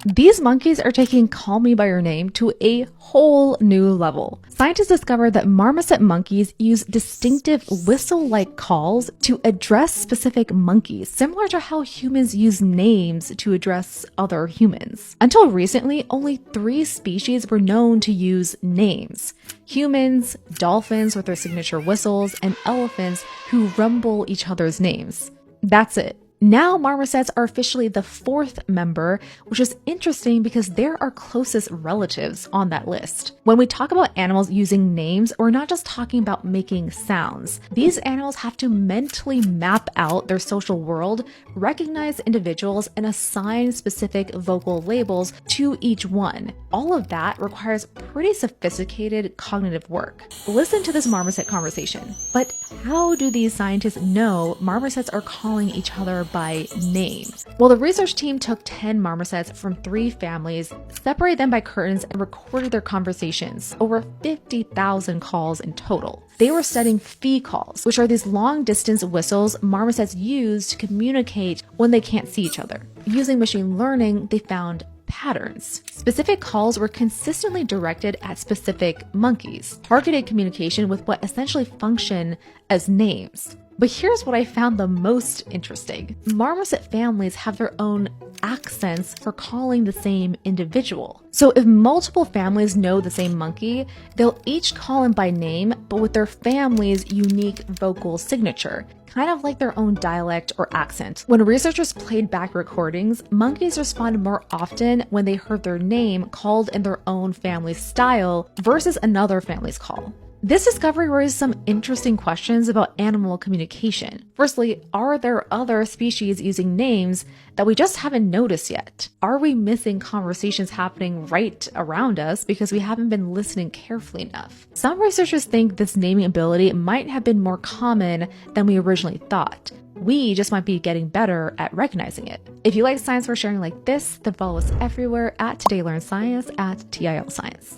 These monkeys are taking Call Me By Your Name to a whole new level. Scientists discovered that marmoset monkeys use distinctive whistle-like calls to address specific monkeys, similar to how humans use names to address other humans. Until recently, only 3 species were known to use names: humans, dolphins with their signature whistles, and elephants who rumble each other's names. That's it. Now marmosets are officially the 4th member, which is interesting because they're our closest relatives on that list. When we talk about animals using names, we're not just talking about making sounds. These animals have to mentally map out their social world, recognize individuals, and assign specific vocal labels to each one. All of that requires pretty sophisticated cognitive work. Listen to this marmoset conversation. But how do these scientists know marmosets are calling each other by name? Well, the research team took 10 marmosets from 3 families, separated them by curtains, and recorded their conversations, over 50,000 calls in total. They were studying phi calls, which are these long-distance whistles marmosets use to communicate when they can't see each other. Using machine learning, they found patterns. Specific calls were consistently directed at specific monkeys, targeted communication with what essentially function as names. But here's what I found the most interesting. Marmoset families have their own accents for calling the same individual. So if multiple families know the same monkey, they'll each call him by name, but with their family's unique vocal signature, kind of like their own dialect or accent. When researchers played back recordings, monkeys responded more often when they heard their name called in their own family's style versus another family's call. This discovery raises some interesting questions about animal communication. Firstly, are there other species using names that we just haven't noticed yet? Are we missing conversations happening right around us because we haven't been listening carefully enough? Some researchers think this naming ability might have been more common than we originally thought. We just might be getting better at recognizing it. If you like science we're sharing like this, then follow us everywhere at Today Learn Science at TIL Science.